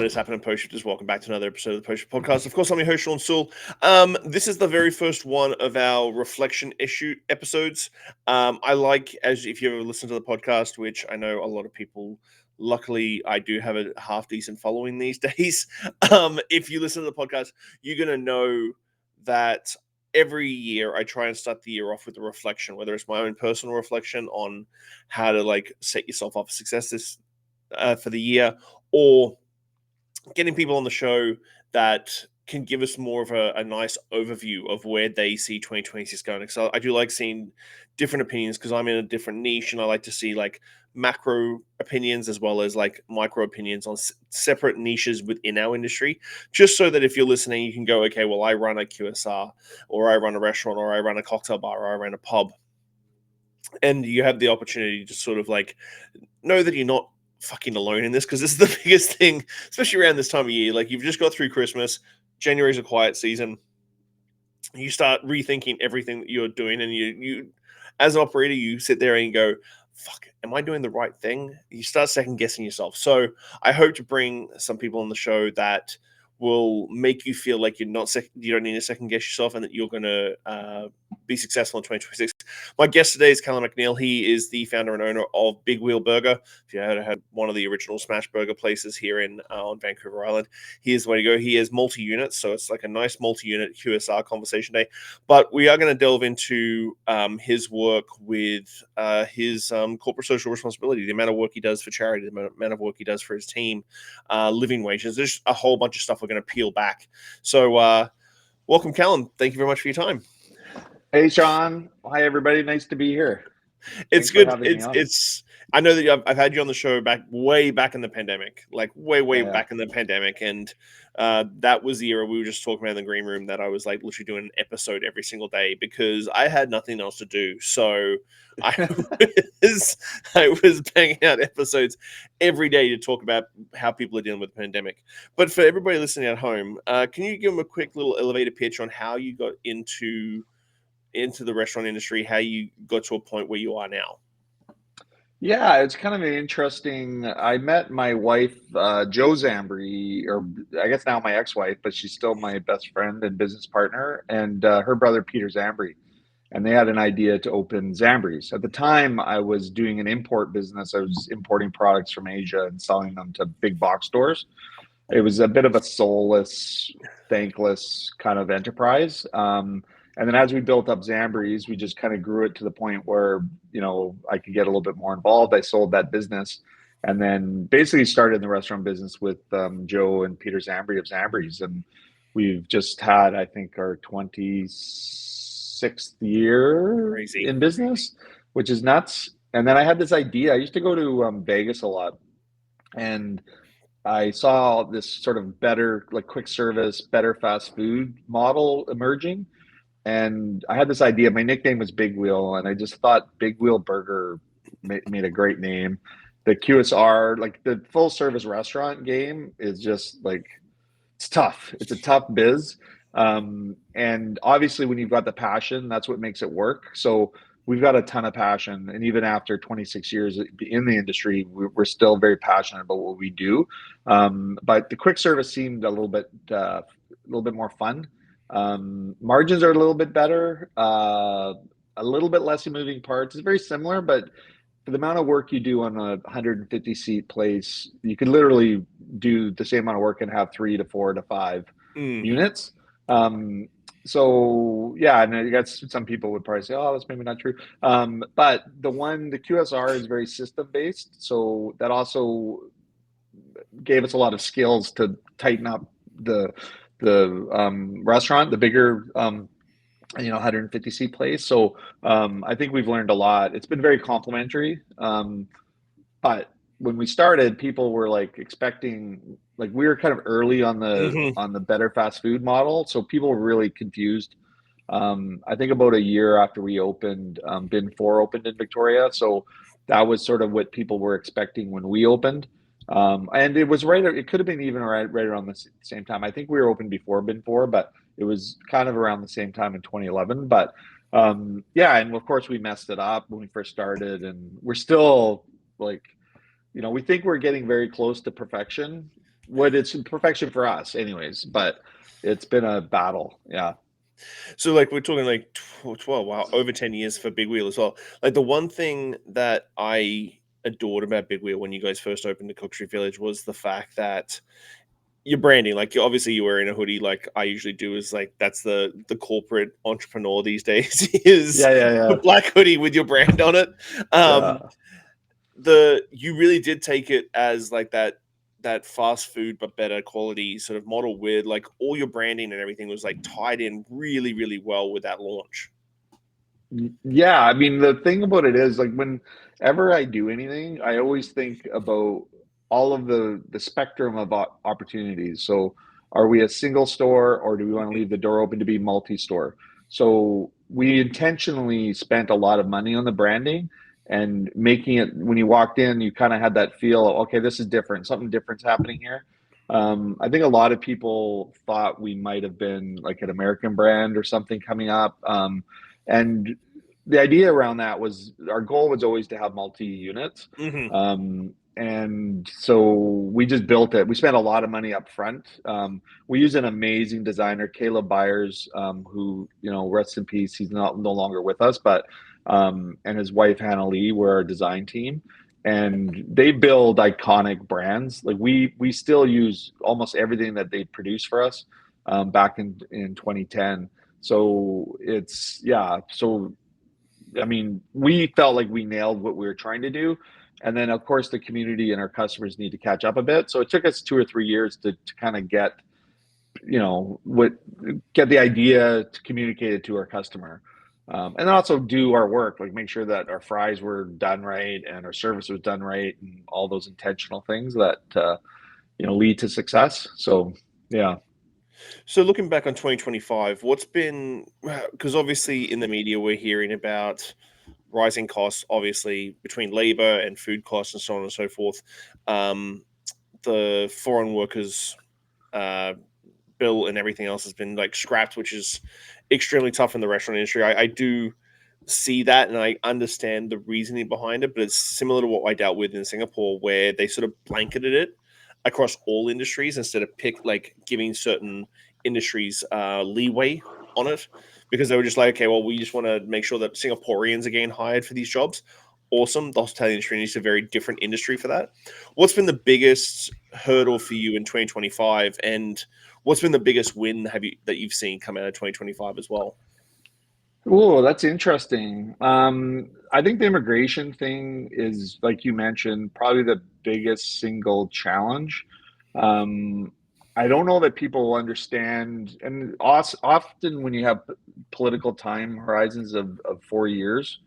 What is happening, Post Shifters? Welcome back to another episode of the Post Shift Podcast. Of course, I'm your host, Shawn Soole. This is the very first one of our reflection issue episodes. I like, as if you ever listen to the podcast, which I know a lot of people, luckily, I do have a half decent following these days. If you listen to the podcast, you're going to know that every year I try and start the year off with a reflection, whether it's my own personal reflection on how to like set yourself up for success this for the year, or getting people on the show that can give us more of a nice overview of where they see 2026 going. So I do like seeing different opinions because I'm in a different niche, and I like to see like macro opinions as well as like micro opinions on separate niches within our industry, just so that if you're listening, you can go, okay, well, I run a QSR, or I run a restaurant, or I run a cocktail bar, or I run a pub. And you have the opportunity to sort of like know that you're not fucking alone in this, because this is the biggest thing, especially around this time of year. Like, you've just got through Christmas, January's a quiet season. You start rethinking everything that you're doing, and you as an operator, you sit there and you go, fuck, am I doing the right thing? You start second guessing yourself. So I hope to bring some people on the show that will make you feel like you don't need to second guess yourself, and that you're going to be successful in 2026. My guest today is Calen McNeil. He is the founder and owner of Big Wheel Burger. If you had one of the original smash burger places here on Vancouver Island, here's the way to go. He has multi-units, so it's like a nice multi-unit QSR conversation day. But we are going to delve into his work with his corporate social responsibility, the amount of work he does for charity, the amount of work he does for his team, living wages. There's a whole bunch of stuff we're going to peel back. So welcome, Calen. Thank you very much for your time. Hey, Shawn. Hi, everybody. Nice to be here. It's good. It's. I know that I've had you on the show way back in the pandemic, like way back in the pandemic, and that was the era we were just talking about in the green room, that I was like literally doing an episode every single day because I had nothing else to do. So I was banging out episodes every day to talk about how people are dealing with the pandemic. But for everybody listening at home, can you give them a quick little elevator pitch on how you got into the restaurant industry, how you got to a point where you are now? Yeah, it's kind of interesting. I met my wife, Joe Zambris, or I guess now my ex-wife, but she's still my best friend and business partner, and her brother, Peter Zambris. And they had an idea to open Zambris. At the time, I was doing an import business. I was importing products from Asia and selling them to big box stores. It was a bit of a soulless, thankless kind of enterprise. And then as we built up Zambris, we just kind of grew it to the point where, I could get a little bit more involved. I sold that business and then basically started in the restaurant business with Joe and Peter Zambris of Zambris. And we've just had, I think, our 26th year Crazy. in business, which is nuts. And then I had this idea. I used to go to Vegas a lot. And I saw this sort of better, like quick service, better fast food model emerging. And I had this idea. My nickname was Big Wheel, and I just thought Big Wheel Burger made a great name. The QSR, like the full service restaurant game, is just like, it's tough. It's a tough biz. And obviously, when you've got the passion, that's what makes it work. So we've got a ton of passion. And even after 26 years in the industry, we're still very passionate about what we do. But the quick service seemed a little bit more fun. Margins are a little bit better, a little bit less moving parts. It's very similar, but for the amount of work you do on a 150 seat place, you could literally do the same amount of work and have 3 to 4 to 5 units. So yeah, and I guess some people would probably say, "Oh, that's maybe not true." But the QSR is very system based, so that also gave us a lot of skills to tighten up the restaurant, the bigger 150 seat place. So I think we've learned a lot. It's been very complimentary. But when we started, people were like expecting, like we were kind of early on the better fast food model, so people were really confused. I think about a year after we opened, Bin 4 opened in Victoria, so that was sort of what people were expecting when we opened. And it was right. It could have been even right around the same time. I think we were open before Bin 4, but it was kind of around the same time in 2011. But yeah, and of course we messed it up when we first started, and we're still like, we think we're getting very close to perfection. what it's perfection for us anyways, but it's been a battle. Yeah. So like we're talking like 12, wow, over 10 years for Big Wheel as well. Like the one thing that I adored about Big Wheel when you guys first opened the Cook Street Village was the fact that your branding, like obviously you're wearing a hoodie like I usually do, is like that's the corporate entrepreneur these days is Yeah, yeah, the yeah. black hoodie with your brand on it. Yeah. The you really did take it as like that fast food but better quality sort of model with like all your branding and everything was like tied in really really well with that launch. Yeah, I mean, the thing about it is like whenever I do anything, I always think about all of the spectrum of opportunities. So, are we a single store or do we want to leave the door open to be multi-store? So, we intentionally spent a lot of money on the branding and making it when you walked in, you kind of had that feel, okay, this is different, something different's happening here. I think a lot of people thought we might have been like an American brand or something coming up. And the idea around that was our goal was always to have multi units. Hmm. And so we just built it. We spent a lot of money up front. We use an amazing designer, Caleb Byers, who, rest in peace. He's not no longer with us, but and his wife Hannah Lee were our design team, and they build iconic brands. Like we still use almost everything that they produced for us back in 2010. So it's yeah. So I mean, we felt like we nailed what we were trying to do. And then, of course, the community and our customers need to catch up a bit. So it took us 2 or 3 years to kind of get, what get the idea to communicate it to our customer. And then also do our work, like make sure that our fries were done right and our service was done right and all those intentional things that, lead to success. So, yeah. So looking back on 2025, what's been because obviously in the media we're hearing about rising costs, obviously between labor and food costs and so on and so forth. Um, the foreign workers uh, bill and everything else has been like scrapped, which is extremely tough in the restaurant industry. I do see that and I understand the reasoning behind it, but it's similar to what I dealt with in Singapore, where they sort of blanketed it across all industries instead of giving certain industries leeway on it because they were just like, okay, well, we just want to make sure that Singaporeans are getting hired for these jobs. Awesome. The hospitality industry is a very different industry for that. What's been the biggest hurdle for you in 2025, and what's been the biggest win that you've seen come out of 2025 as well? Oh, that's interesting. I think the immigration thing is, like you mentioned, probably the biggest single challenge. Um, I don't know that people understand, and often when you have political time horizons of 4 years,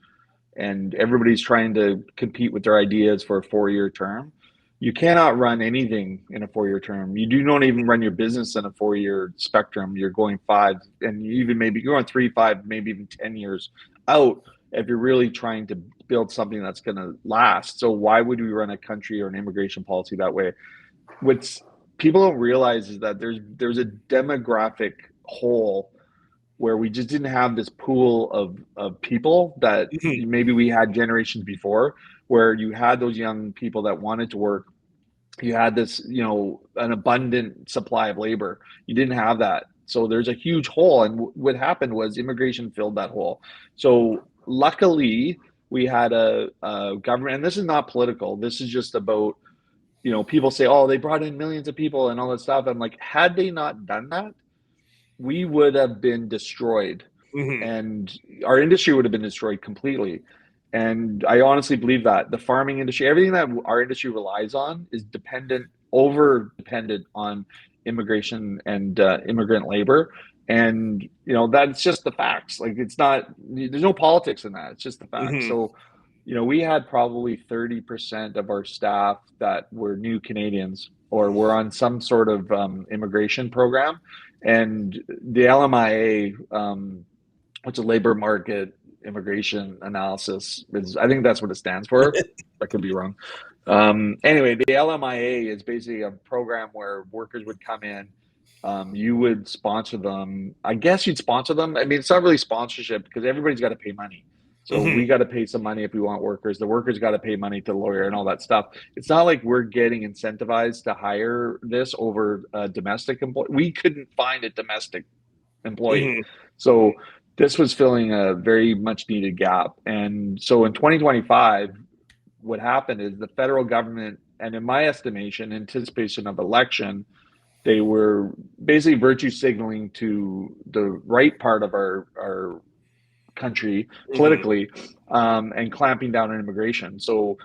and everybody's trying to compete with their ideas for a 4 year term. You cannot run anything in a 4 year term. You do not even run your business in a 4 year spectrum. You're going five, and you even maybe you're on 3, 5, maybe even 10 years out if you're really trying to build something that's going to last. So why would we run a country or an immigration policy that way? What's people don't realize is that there's a demographic hole where we just didn't have this pool of people that Mhm. maybe we had generations before, where you had those young people that wanted to work. You had this, an abundant supply of labor. You didn't have that. So there's a huge hole. And what happened was immigration filled that hole. So luckily, we had a government, and this is not political. This is just about, people say, oh, they brought in millions of people and all that stuff. I'm like, had they not done that, we would have been destroyed Mhm. and our industry would have been destroyed completely. And I honestly believe that the farming industry, everything that our industry relies on, is over dependent on immigration and immigrant labor. And that's just the facts. Like it's not. There's no politics in that. It's just the facts. Mhm. So, we had probably 30% of our staff that were new Canadians or were on some sort of immigration program, and the LMIA, which is labor market immigration analysis, is I think that's what it stands for. I could be wrong. Anyway, the LMIA is basically a program where workers would come in. You would sponsor them. I guess you'd sponsor them. I mean, it's not really sponsorship because everybody's got to pay money. So we got to pay some money if we want workers. The workers got to pay money to the lawyer and all that stuff. It's not like we're getting incentivized to hire this over a domestic employee. We couldn't find a domestic employee. Mm-hmm. So this was filling a very much needed gap. And so in 2025, what happened is the federal government, and in my estimation, anticipation of election, they were basically virtue signaling to the right part of our country politically, and clamping down on immigration. So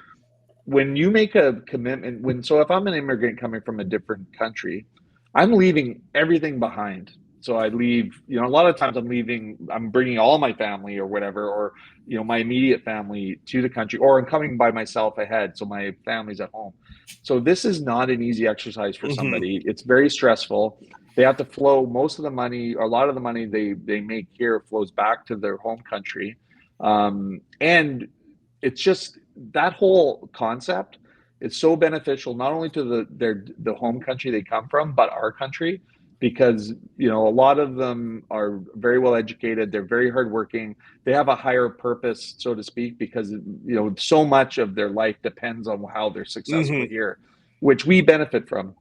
when you make a commitment, if I'm an immigrant coming from a different country, I'm leaving everything behind. So I leave, a lot of times I'm bringing all my family or whatever, or, my immediate family to the country, or I'm coming by myself ahead. So my family's at home. So this is not an easy exercise for somebody. It's very stressful. They have to flow most of the money, or a lot of the money they make here flows back to their home country. And it's just that whole concept, it's so beneficial not only to the home country they come from, but our country, because a lot of them are very well educated, they're very hardworking, they have a higher purpose, so to speak, because so much of their life depends on how they're successful here, which we benefit from.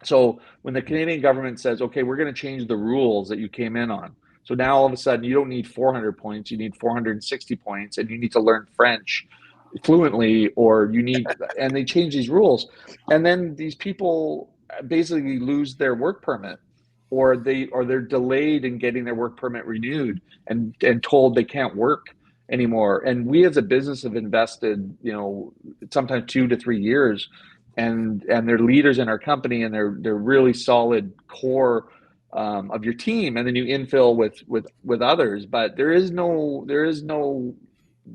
So when the Canadian government says, okay, we're going to change the rules that you came in on, so now all of a sudden you don't need 400 points, you need 460 points, and you need to learn French fluently, and they change these rules. And then these people basically lose their work permit, or they're delayed in getting their work permit renewed, and told they can't work anymore. And we as a business have invested, sometimes 2 to 3 years, and they're leaders in our company, and they're really solid core of your team, and then you infill with others. But there is no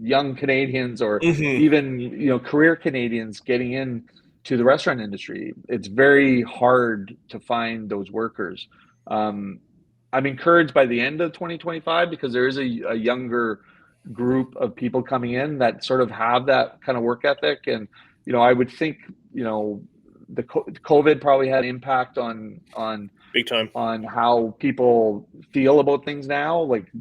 young Canadians, or even career Canadians getting in to the restaurant industry. It's very hard to find those workers. I'm encouraged by the end of 2025, because there is a younger group of people coming in that sort of have that kind of work ethic. And I would think the COVID probably had an impact on big time on how people feel about things now. Like,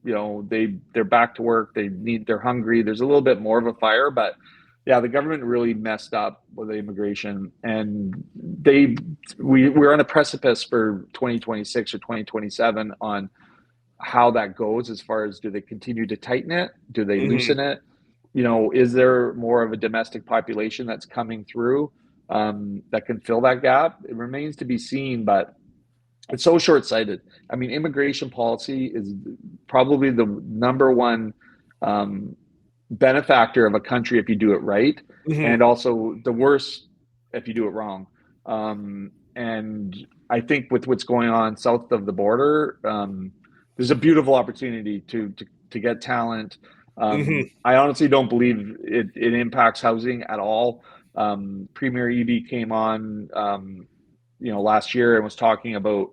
they're back to work, they're hungry, there's a little bit more of a fire. But yeah, the government really messed up with the immigration, and we're on a precipice for 2026 or 2027 on how that goes, as far as, do they continue to tighten it, do they loosen it, is there more of a domestic population that's coming through that can fill that gap? It remains to be seen, but it's so short-sighted. I mean, immigration policy is probably the number one benefactor of a country if you do it right, and also the worst if you do it wrong. And I think with what's going on south of the border, there's a beautiful opportunity to get talent. I honestly don't believe it impacts housing at all. Premier Eby came on last year, and was talking about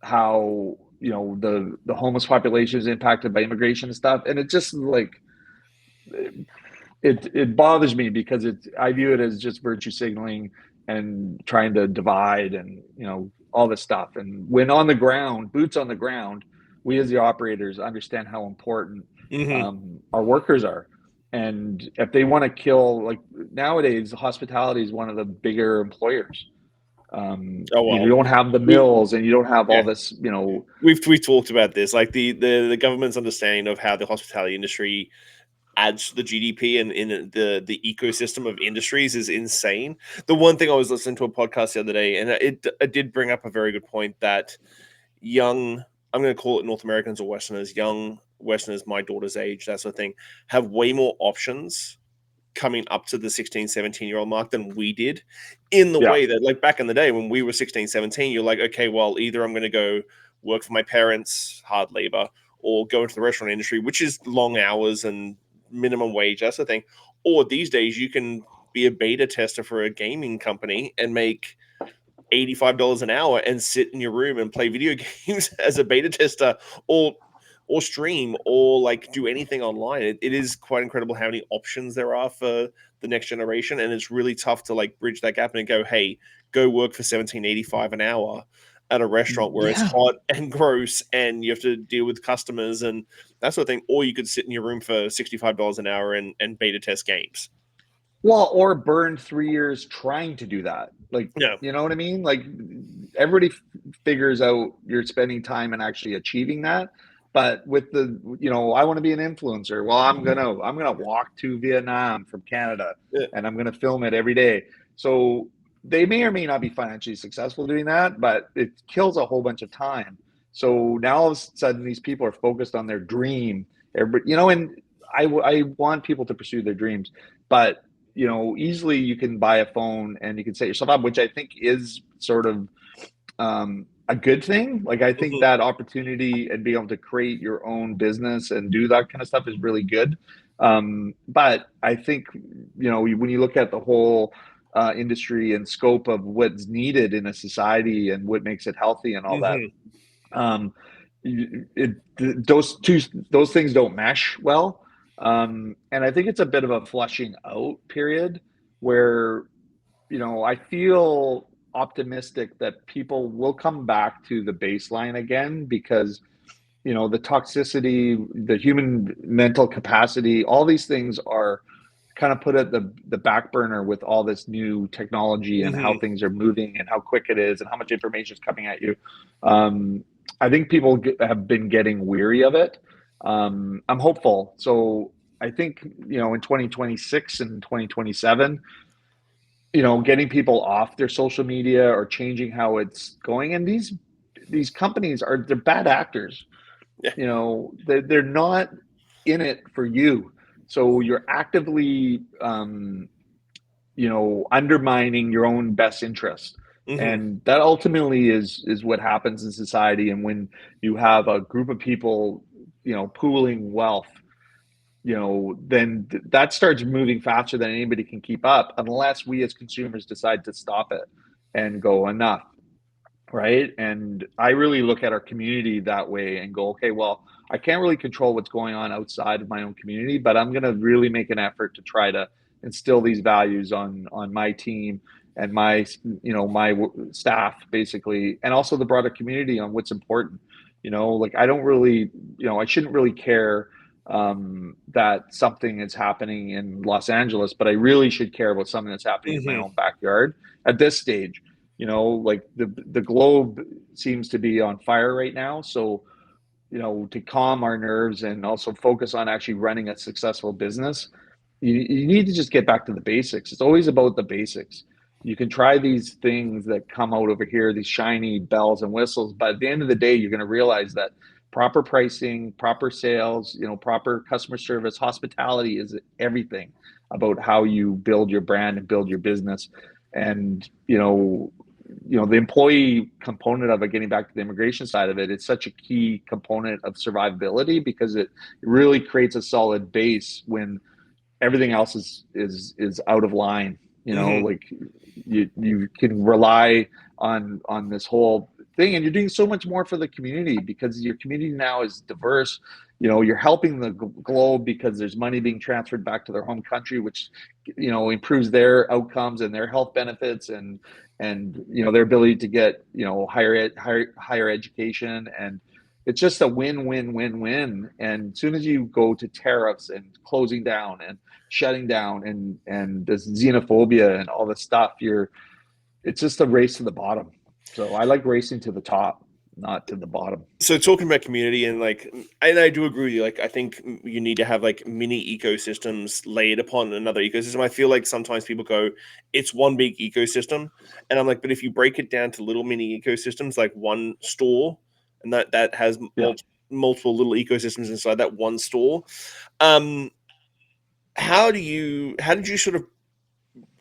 how the homeless population is impacted by immigration and stuff, and it just like it bothers me, because I view it as just virtue signaling and trying to divide, and all this stuff. And when on the ground, boots on the ground, we as the operators understand how important our workers are. And if they want to kill, like nowadays, hospitality is one of the bigger employers. You don't have the mills, and you don't have all this. We've talked about this, like the government's understanding of how the hospitality industry adds to the GDP and in the ecosystem of industries is insane. The one thing, I was listening to a podcast the other day, and it did bring up a very good point, that young, I'm going to call it North Americans or Westerners, young Westerners, my daughter's age, that sort of thing, have way more options coming up to the 16, 17-year-old mark than we did, in the way that, like, back in the day when we were 16, 17, you're like, okay, well, either I'm going to go work for my parents, hard labor, or go into the restaurant industry, which is long hours and minimum wage, that sort of thing. Or these days you can be a beta tester for a gaming company and make $85 an hour and sit in your room and play video games as a beta tester, or stream, or like do anything online. It is quite incredible how many options there are for the next generation, and it's really tough to like bridge that gap and go, hey, go work for $17.85 an hour, at a restaurant where it's Yeah. hot and gross and you have to deal with customers and that sort of thing. Or you could sit in your room for $65 an hour and beta test games. Well, or burn 3 years trying to do that. Like, Yeah. you know what I mean? Like, everybody figures out you're spending time and actually achieving that. But with the, I want to be an influencer. Well, I'm gonna walk to Vietnam from Canada, Yeah. and I'm gonna film it every day. So they may or may not be financially successful doing that, but it kills a whole bunch of time. So now all of a sudden, these people are focused on their dream. Everybody, and I want people to pursue their dreams, but easily you can buy a phone and you can set yourself up, which I think is sort of a good thing. Like, I think Mhm. that opportunity and being able to create your own business and do that kind of stuff is really good. But I think, when you look at the whole industry and scope of what's needed in a society and what makes it healthy and all that, Mhm. um, those things don't mesh well. And I think it's a bit of a flushing out period where, I feel optimistic that people will come back to the baseline again because, the toxicity, the human mental capacity, all these things are kind of put at the back burner with all this new technology and how Mhm. things are moving and how quick it is and how much information is coming at you. I think people have been getting weary of it. I'm hopeful. So I think, in 2026 and 2027, getting people off their social media or changing how it's going. And these companies they're bad actors. Yeah. They're not in it for you. So you're actively, undermining your own best interest. Mhm. And that ultimately is what happens in society. And when you have a group of people, pooling wealth, then that starts moving faster than anybody can keep up, unless we as consumers decide to stop it and go enough, right? And I really look at our community that way and go, okay, well, I can't really control what's going on outside of my own community, but I'm going to really make an effort to try to instill these values on my team and my staff, basically, and also the broader community on what's important. Like, I don't really, I shouldn't really care that something is happening in Los Angeles, but I really should care about something that's happening in my Mhm. own backyard at this stage. Like, the globe seems to be on fire right now. So, to calm our nerves and also focus on actually running a successful business, you need to just get back to the basics. It's always about the basics. You can try these things that come out over here, these shiny bells and whistles, but at the end of the day, you're going to realize that proper pricing, proper sales, proper customer service, hospitality is everything about how you build your brand and build your business. And, the employee component of it, getting back to the immigration side of it, it's such a key component of survivability because it really creates a solid base when everything else is out of line. Mhm. Like, you can rely on this whole thing, and you're doing so much more for the community because your community now is diverse. You're helping the globe because there's money being transferred back to their home country, which improves their outcomes and their health benefits and their ability to get higher education. And it's just a win-win-win-win. And as soon as you go to tariffs and closing down and shutting down and this xenophobia and all this stuff, it's just a race to the bottom. So I like racing to the top, not to the bottom. So talking about community and and I do agree with you. Like, I think you need to have like mini ecosystems laid upon another ecosystem. I feel like sometimes people go, it's one big ecosystem, and I'm like, but if you break it down to little mini ecosystems, like one store, and that has Yeah. multiple little ecosystems inside that one store, um, how did you sort of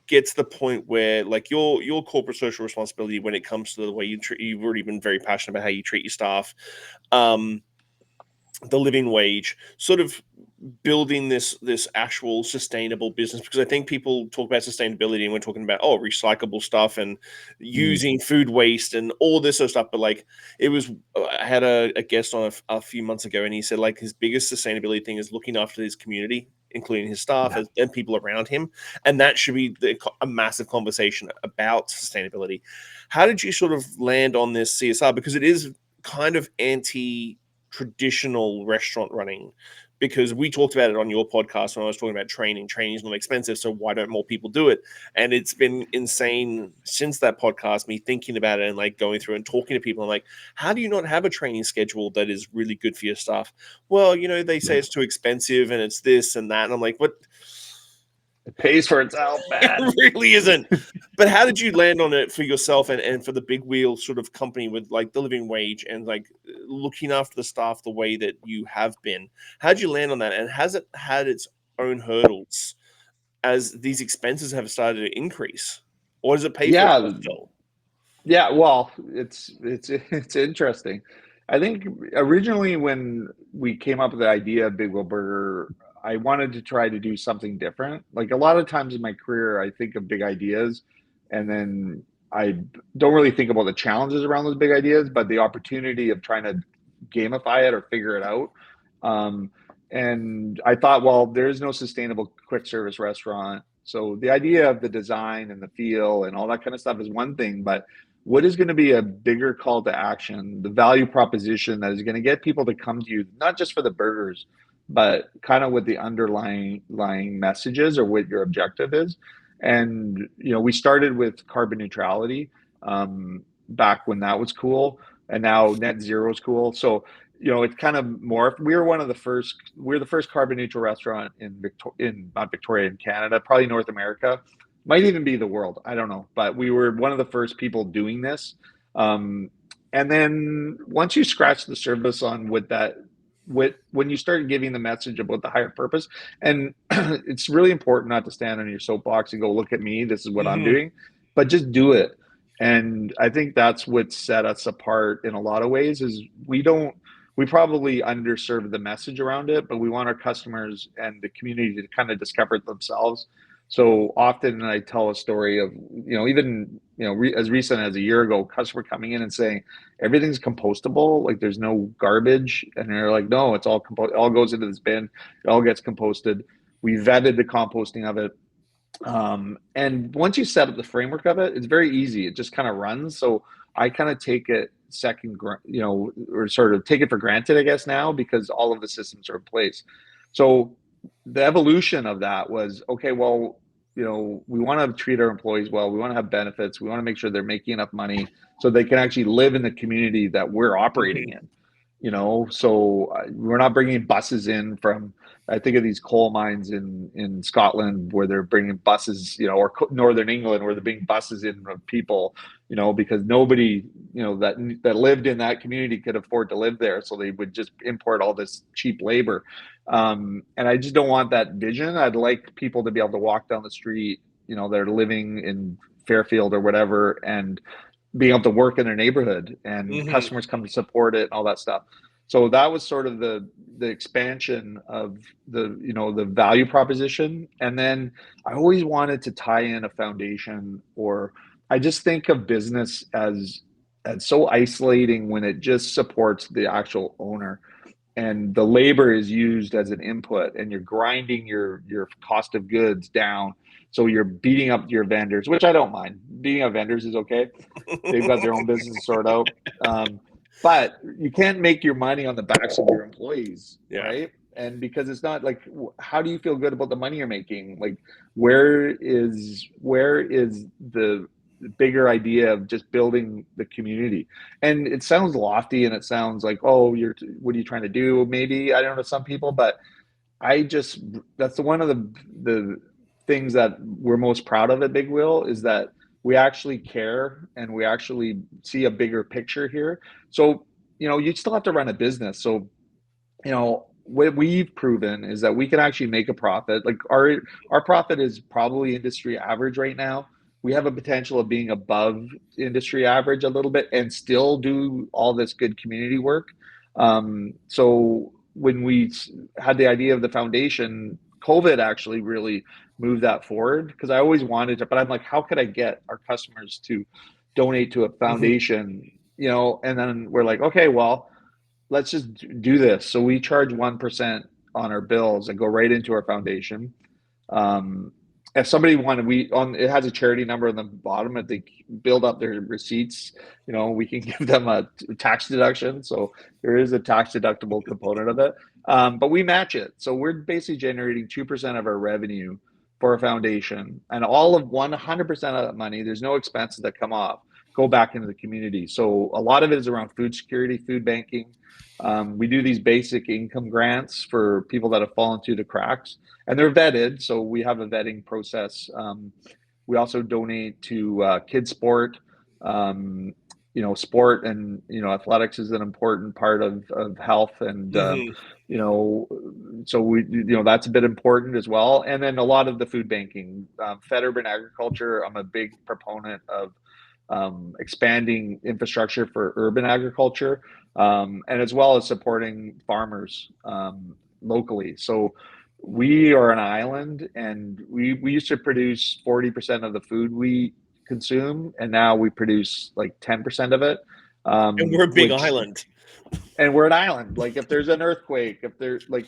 get to the point where like your corporate social responsibility when it comes to the way you treat, you've already been very passionate about how you treat your staff, um the living wage, sort of building this actual sustainable business, because I think people talk about sustainability and we're talking about recyclable stuff and Mm. using food waste and all this sort of stuff, but like it was I had a guest on a few months ago and he said like his biggest sustainability thing is looking after his community, including his staff and people around him. And that should be a massive conversation about sustainability. How did you sort of land on this CSR? Because it is kind of anti-traditional restaurant running, because we talked about it on your podcast when I was talking about training. Training is not expensive, so why don't more people do it? And it's been insane since that podcast, me thinking about it and like going through and talking to people. I'm like, how do you not have a training schedule that is really good for your staff? Well, they say it's too expensive and it's this and that. And I'm like, what? It pays for itself, man. It really isn't. But how did you land on it for yourself and for the big wheel sort of company with like the living wage and like looking after the staff the way that you have been? How did you land on that? And has it had its own hurdles as these expenses have started to increase? Or does it pay for itself still? Yeah, well, it's interesting. I think originally when we came up with the idea of Big Wheel Burger, I wanted to try to do something different. Like a lot of times in my career, I think of big ideas and then I don't really think about the challenges around those big ideas, but the opportunity of trying to gamify it or figure it out. And I thought, well, there is no sustainable quick service restaurant. So the idea of the design and the feel and all that kind of stuff is one thing, but what is going to be a bigger call to action, the value proposition that is going to get people to come to you, not just for the burgers, but kind of what the underlying messages or what your objective is. And, we started with carbon neutrality back when that was cool. And now net zero is cool. So, it's kind of morphed. We're the first carbon neutral restaurant in not Victoria, in Canada, probably North America, might even be the world. I don't know. But we were one of the first people doing this. And then once you scratch the surface on when you start giving the message about the higher purpose, and it's really important not to stand on your soapbox and go, look at me, this is what I'm doing, but just do it. And I think that's what set us apart in a lot of ways is we probably underserve the message around it, but we want our customers and the community to kind of discover it themselves. So often I tell a story of, as recent as a year ago, customer coming in and saying, everything's compostable, like there's no garbage. And they're like, no, it's all all goes into this bin. It all gets composted. We vetted the composting of it. And once you set up the framework of it, it's very easy. It just kind of runs. So I kind of take it or sort of take it for granted, I guess now, because all of the systems are in place. So the evolution of that was, okay, well, we want to treat our employees well. We want to have benefits. We want to make sure they're making enough money so they can actually live in the community that we're operating in. So we're not bringing buses in from, I think of these coal mines in Scotland where they're bringing buses, or Northern England where they're bringing buses in of people, because nobody, that lived in that community could afford to live there. So they would just import all this cheap labor. And I just don't want that vision. I'd like people to be able to walk down the street, they're living in Fairfield or whatever, and being able to work in their neighborhood and customers come to support it and all that stuff. So that was sort of the expansion of the value proposition. And then I always wanted to tie in a foundation, or I just think of business as so isolating when it just supports the actual owner and the labor is used as an input and you're grinding your cost of goods down. So you're beating up your vendors, which I don't mind. Beating up vendors is okay. They've got their own business to sort out. But you can't make your money on the backs of your employees, right? And because it's not like, how do you feel good about the money you're making? Like, where is the bigger idea of just building the community? And it sounds lofty and it sounds like, oh, what are you trying to do? Maybe, I don't know, some people, but that's one of the things that we're most proud of at Big Wheel is that we actually care and we actually see a bigger picture here. So, you still have to run a business. So, what we've proven is that we can actually make a profit. Like our profit is probably industry average right now. We have a potential of being above industry average a little bit and still do all this good community work. So when we had the idea of the foundation, COVID actually really moved that forward because I always wanted to, but I'm like, how could I get our customers to donate to a foundation, and then we're like, okay, well, let's just do this. So we charge 1% on our bills and go right into our foundation. If somebody wanted, it has a charity number on the bottom. If they build up their receipts, we can give them a tax deduction. So there is a tax deductible component of it. But we match it. So we're basically generating 2% of our revenue for a foundation, and all of 100% of that money, there's no expenses that come off, go back into the community. So a lot of it is around food security, food banking. We do these basic income grants for people that have fallen through the cracks, and they're vetted. So we have a vetting process. We also donate to kids sport. Sport and athletics is an important part of health, and Mhm. so we that's a bit important as well. And then a lot of the food banking, fed urban agriculture. I'm a big proponent of expanding infrastructure for urban agriculture, and as well as supporting farmers locally. So we are an island, and we used to produce 40% of the food we consume, and now we produce like 10% of it. And we're a big Which island. And we're an island. Like if there's an earthquake, if there's like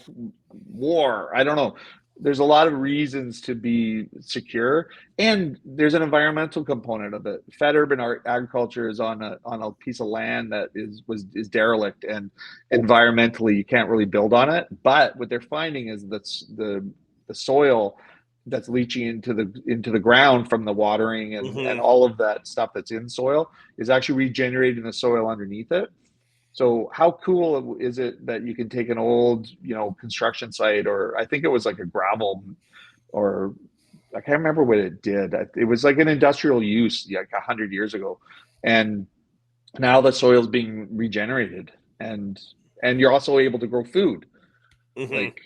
war, I don't know. There's a lot of reasons to be secure, and there's an environmental component of it. Fed urban agriculture is on a piece of land that is derelict, and environmentally you can't really build on it. But what they're finding is that the soil that's leaching into the ground from the watering and Mhm. all of that stuff that's in soil is actually regenerating the soil underneath it. So how cool is it that you can take an old, construction site, or I think it was like a gravel, or I can't remember what it did. It was like an industrial use like 100 years ago. And now the soil's being regenerated, and you're also able to grow food. Mhm. Like,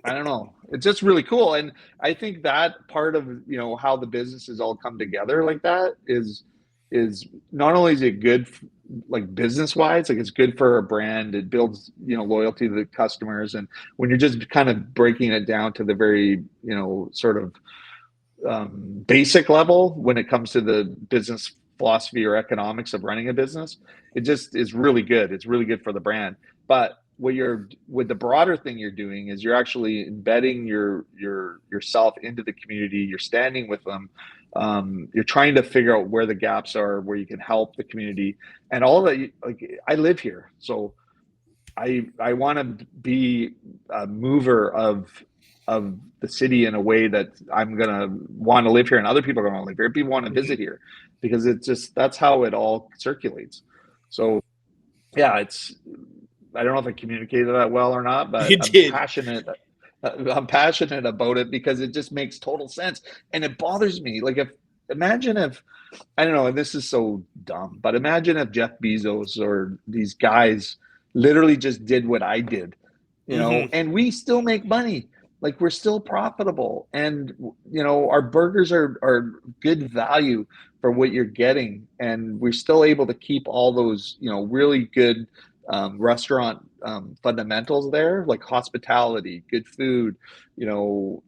I don't know. It's just really cool. And I think that part of, how the businesses all come together like that is not only is it good like business wise, like it's good for a brand. It builds, loyalty to the customers. And when you're just kind of breaking it down to the very, sort of basic level when it comes to the business philosophy or economics of running a business, it just is really good. It's really good for the brand. But with the broader thing you're doing is you're actually embedding yourself into the community. You're standing with them. You're trying to figure out where the gaps are, where you can help the community, and all that. Like, I live here, so I want to be a mover of the city in a way that I'm gonna want to live here, and other people are gonna live here. People want to Mhm. visit here because it's just that's how it all circulates. So yeah, I don't know if I communicated that well or not, but You did. I'm passionate about it because it just makes total sense, and it bothers me. Like, imagine if I don't know, and this is so dumb, but imagine if Jeff Bezos or these guys literally just did what I did, Mhm. and we still make money. Like, we're still profitable, and our burgers are good value for what you're getting, and we're still able to keep all those really good restaurant fundamentals there, like hospitality, good food, you know,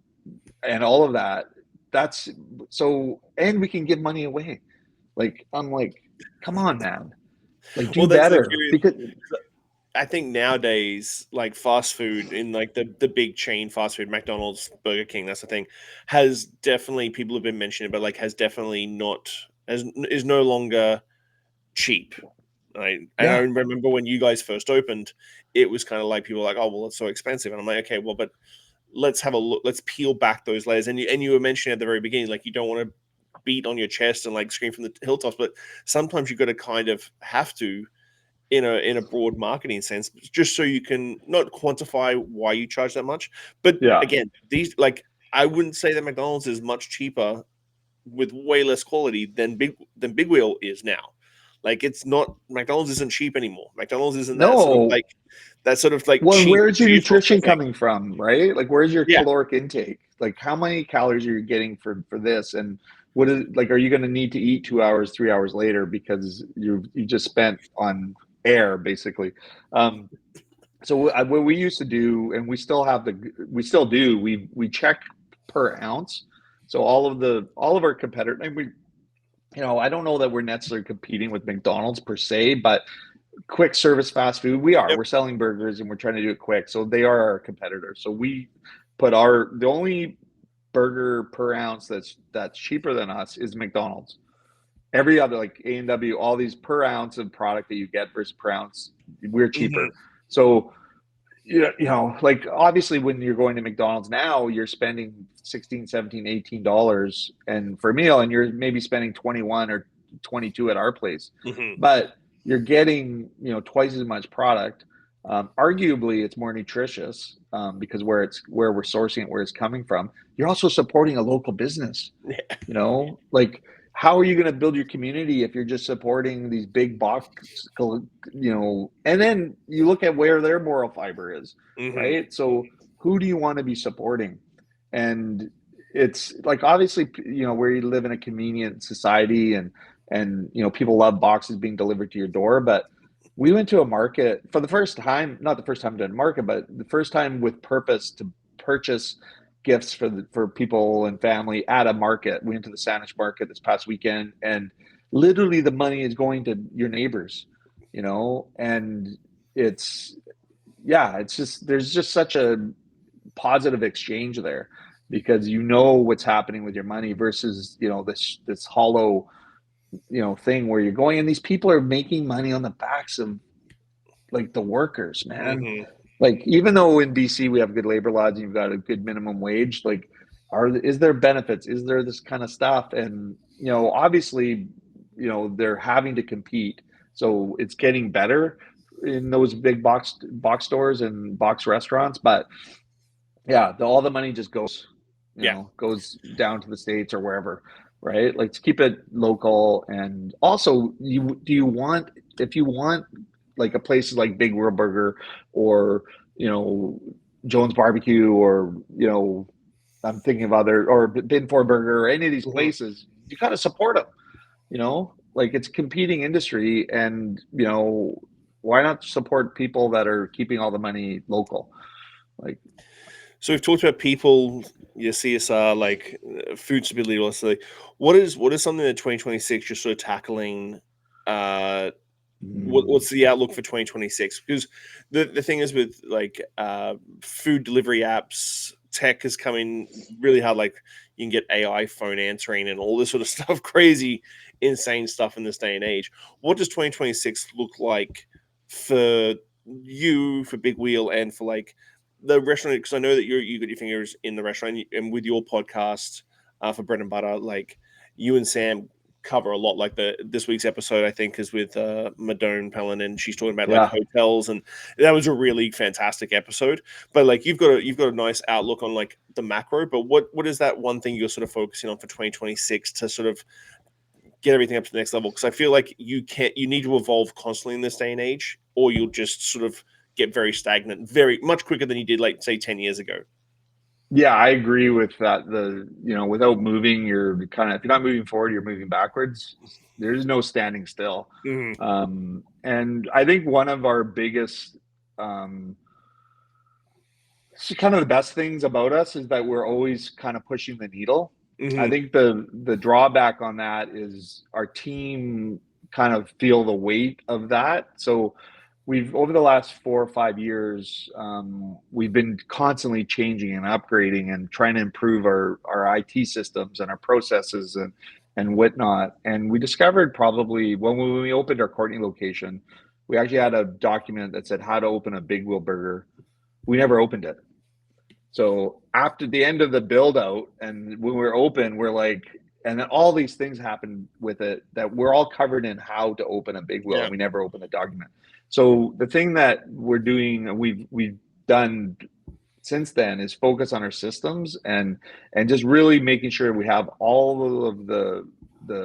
and all of that. That's so, and we can give money away. Like, I'm like, come on, man. Like, Well, do that's so better curious. because I think nowadays, like fast food in like the big chain fast food, McDonald's, Burger King, that's the thing, has definitely people have been mentioning, but like has definitely not as is no longer cheap. Right? And I yeah, remember when you guys first opened, it was kind of like people were like, oh well, it's so expensive, and I'm like, okay, well, but let's have a look, let's peel back those layers. And you were mentioning at the very beginning, like you don't want to beat on your chest and like scream from the hilltops, but sometimes you got to kind of have to in a broad marketing sense, just so you can not quantify why you charge that much. But yeah. again, these like I wouldn't say that McDonald's is much cheaper with way less quality than Big Wheel is now. Like it's not McDonald's isn't cheap anymore. McDonald's isn't No. that sort of like Well, cheap where's your juice nutrition thing. coming from, right? Like, where's your Yeah. caloric intake? Like, how many calories are you getting for this? And what is like, are you going to need to eat 2 hours, 3 hours later because you just spent on air basically? Um, so what we used to do, and we still do, we check per ounce. So all of our competitors, and I don't know that we're necessarily competing with McDonald's per se, but quick service fast food. We're Yep. selling burgers and we're trying to do it quick. So they are our competitor. So we put the only burger per ounce that's cheaper than us is McDonald's. Every other, like A&W, all these per ounce of product that you get versus per ounce, we're cheaper. Hmm. So like obviously when you're going to McDonald's now, you're spending 16, 17, $18 and for a meal, and you're maybe spending 21 or 22 at our place. Hmm. But you're getting, twice as much product. Arguably, it's more nutritious because where we're sourcing it, where it's coming from. You're also supporting a local business. Yeah. Like how are you going to build your community if you're just supporting these big box, and then you look at where their moral fiber is, Hmm. right? So who do you want to be supporting? And it's like, obviously, where you live in a convenient society and people love boxes being delivered to your door, but we went to a market for the first time, not the first time to a market, but the first time with purpose to purchase gifts for people and family at a market. We went to the Sandwich Market this past weekend, and literally the money is going to your neighbors, and it's it's just there's just such a positive exchange there because what's happening with your money versus this hollow thing where you're going and these people are making money on the backs of like the workers, man. Hmm. Like even though in BC we have good labor laws and you've got a good minimum wage, like is there benefits? Is there this kind of stuff? And obviously, they're having to compete. So it's getting better in those big box stores and box restaurants. But yeah, all the money just Yeah. goes down to the States or wherever, right? Like to keep it local. And also if you want like a place like Big World Burger or Jones Barbecue or I'm thinking of other or Bin for Burger or any of these Hmm. places, you got to support them. Like it's competing industry, and why not support people that are keeping all the money local? Like, So we've talked about people, your CSR, like food stability. Also, what is something that 2026 you're sort of tackling? Uh, mm, what's the outlook for 2026? Because the thing is with like food delivery apps, tech is coming really hard. Like you can get AI phone answering and all this sort of stuff, crazy, insane stuff in this day and age. What does 2026 look like for you, for Big Wheel, and for like the restaurant? Because I know that you got your fingers in the restaurant, and with your podcast for bread and butter, like you and Sam cover a lot. Like this week's episode, I think, is with Madone Pellin, and she's talking about like yeah. hotels, and that was a really fantastic episode. But like you've got a nice outlook on like the macro. But what is that one thing you're sort of focusing on for 2026 to sort of get everything up to the next level? Because I feel like you need to evolve constantly in this day and age, or you'll just sort of get very stagnant, very much quicker than you did like say 10 years ago. Yeah, I agree with that. Without moving, you're kind of, if you're not moving forward, you're moving backwards. There's no standing still. Hmm. And I think one of our biggest, um, kind of the best things about us is that we're always kind of pushing the needle. I Hmm. think the drawback on that is our team kind of feel the weight of that. So we've over the last 4 or 5 years, we've been constantly changing and upgrading and trying to improve our IT systems and our processes and whatnot. And we discovered probably when we opened our Courtney location, we actually had a document that said how to open a Big Wheel Burger. We never opened it. So after the end of the build out and when we're open, we're like, and then all these things happen with it that we're all covered in how to open a Big Wheel, Yeah. and we never open the document. So the thing that we're doing, we've done since then is focus on our systems and just really making sure we have all of the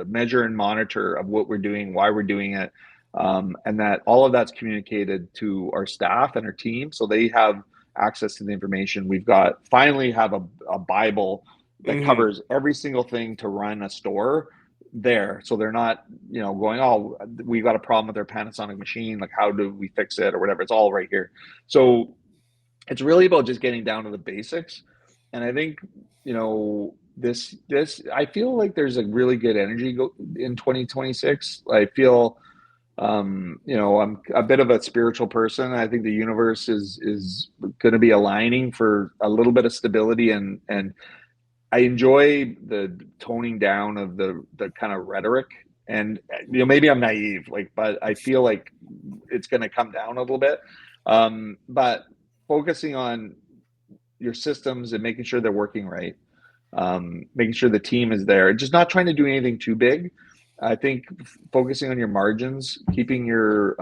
measure and monitor of what we're doing, why we're doing it, and that all of that's communicated to our staff and our team so they have access to the information. We've got finally have a Bible that Hmm. covers every single thing to run a store there. So they're not, going, oh, we got a problem with our Panasonic machine. Like, how do we fix it or whatever? It's all right here. So it's really about just getting down to the basics. And I think, this, I feel like there's a really good energy in 2026. I feel I'm a bit of a spiritual person. I think the universe is going to be aligning for a little bit of stability, and I enjoy the toning down of the kind of rhetoric. And maybe I'm naive, but I feel like it's going to come down a little bit. But focusing on your systems and making sure they're working right, making sure the team is there, just not trying to do anything too big. I think focusing on your margins, keeping your